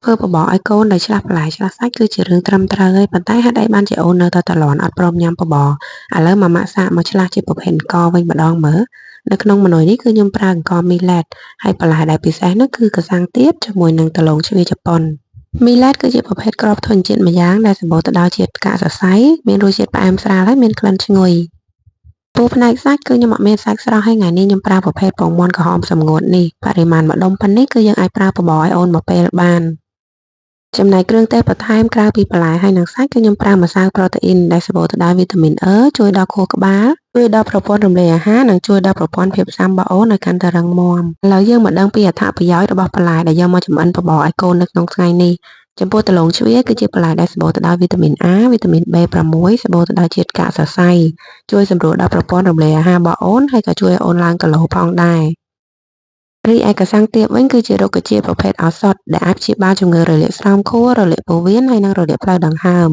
ធ្វើបបរឲ្យកូនដែលឆ្លាស់បន្លែឆ្លាស់សាច់គឺជារឿងត្រឹមត្រូវហើយប៉ុន្តែហេតុអីបានជាអូននៅតែទ្រាំអត់ព្រមញ៉ាំបបរឥឡូវម៉ាម៉ាក់សាកមកឆ្លាស់ជាប្រភេទអង្ករវិញម្ដងមើលនៅក្នុងម៉ឺនុយនេះគឺខ្ញុំប្រើអង្ករមីឡេតហើយបន្លែដែលពិសេសនោះគឺកាសាំងទៀបជាមួយនឹងដំឡូងជ្វាជប៉ុនមីឡេតគឺជាប្រភេទគ្រាប់ធញ្ញជាតិម្យ៉ាងដែលសម្បូរទៅដោយជាតិកាកសរសៃមានរសជាតិផ្អែមស្រាលហើយមានក្លិនឈ្ងុយពោះផ្នែកសាច់គឺខ្ញុំអត់មានសាច់ស្រស់ហើយថ្ងៃនេះខ្ញុំប្រើប្រភេទពងមាន់ក្រហមសម្ងួតនេះបរិមាណម្ដុំប៉ុណ្នេះគឺយើងអាចប្រើបបរឲ្យអូនមួយពេលបានចំណែកគ្រឿងទេសបន្ថែមក្រៅពីបន្លែហើយនិងសាច់គឺខ្ញុំប្រើម្សៅប្រូតេអ៊ីនដែលសម្បូរទៅដោយវីតាមីនអឺជួយដល់ខួរក្បាលជួយដល់ប្រព័ន្ធរំលាយអាហារនិងជួយដល់ប្រព័ន្ធភាពស៊ាំរបស់អូនឲ្យកាន់តែរឹងមាំឥឡូវយើងមកដឹងពីអត្ថប្រយោជន៍របស់បន្លែដែលយកមកចម្អិនបបរឲ្យកូននៅក្នុងថ្ងៃនេះចំពោះដំឡូងជ្វាគឺជាបន្លែដែលសម្បូរទៅដោយវីតាមីន A វីតាមីន B6 សម្បូរទៅដោយជាតិកាកសរសៃជួយសម្រួលដល់ប្រព័ន្ធរំលាយអាហាររបស់អូនហើយក៏ជួយឲ្យអូនឡើងគីឡូផងដែររីឯកាសាំងទៀបវិញគឺជារុក្ខជាតិប្រភេទឱសថដែលអាចព្យាបាលជំងឺរលាកស្រោមខួររលាកពោះវៀនហើយនិងរលាកផ្លូវដង្ហើម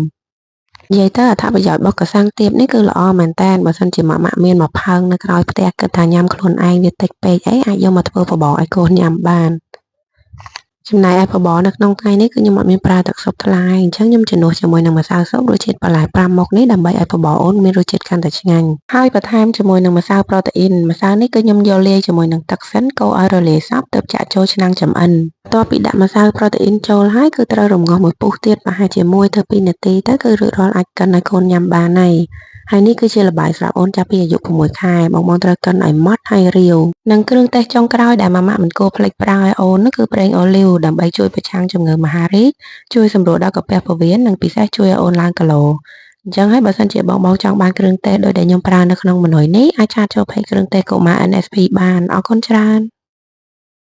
និយាយទៅអត្ថប្រយោជន៍របស់កាសាំងទៀបនេះគឺល្អមែនតើបើសិនជាម៉ាក់មានមកផើងនៅក្រោយផ្ទះគិតថាញ៉ាំខ្លួនឯងវាតិចពេកអីអាចយកមកធ្វើបបរឲ្យកូនញ៉ាំបានចំណែកឯបបរនៅក្នុងថ្ងៃនេះគឺខ្ញុំអត់មានប្រើទឹកស៊ុបថ្លាអញ្ចឹងខ្ញុំជំនួសជាមួយនឹងម្សៅស៊ុបរសជាតិបន្លែ5មុខនេះដើម្បីឲ្យបបរអូនមានរសជាតិកាន់តែឆ្ងាញ់ហើយបន្ថែមជាមួយនឹងម្សៅប្រូតេអ៊ីនម្សៅនេះគឺខ្ញុំយកលាយជាមួយនឹងទឹកសិនកូរឲ្យរលាយសព្វទើបចាក់ចូលឆ្នាំងចម្អិនបន្ទាប់ពីដាក់ម្សៅប្រូតេអ៊ីនចូលហើយគឺត្រូវរំងាស់មួយពុះទៀតប្រហែលជា1ទៅ2នាទីទៅគឺរួចរាល់អាចកិនឲ្យកូនញ៉ាំបានហើយនេះគឺជាល្បាយសម្រាប់អូនចាប់ពីអាយុ6ខែបងត្រូវកិនឲ្យម៉ត់ហើយរាវនិងគ្រឿងទេសចុងក្រោយដែលម៉ាម៉ាក់មិនគួរភ្លេចប្រើឲ្យអូននោះគឺប្រេងអូលីវដើម្បីជួយប្រឆាំងជំងឺមហារីកជួយសម្រួលដល់កាពះពោះវៀននិងពិសេសជួយឲ្យអូនឡើងគីឡូអញ្ចឹងហើយបើសិនជាបងចង់បានគ្រឿងទេសដូចដែលខ្ញុំប្រើនៅក្នុងម៉ឺនុយនេះអាចឆាតចូលផេកគ្រឿងទេសកុមារ NSP បានអរគុណច្រើន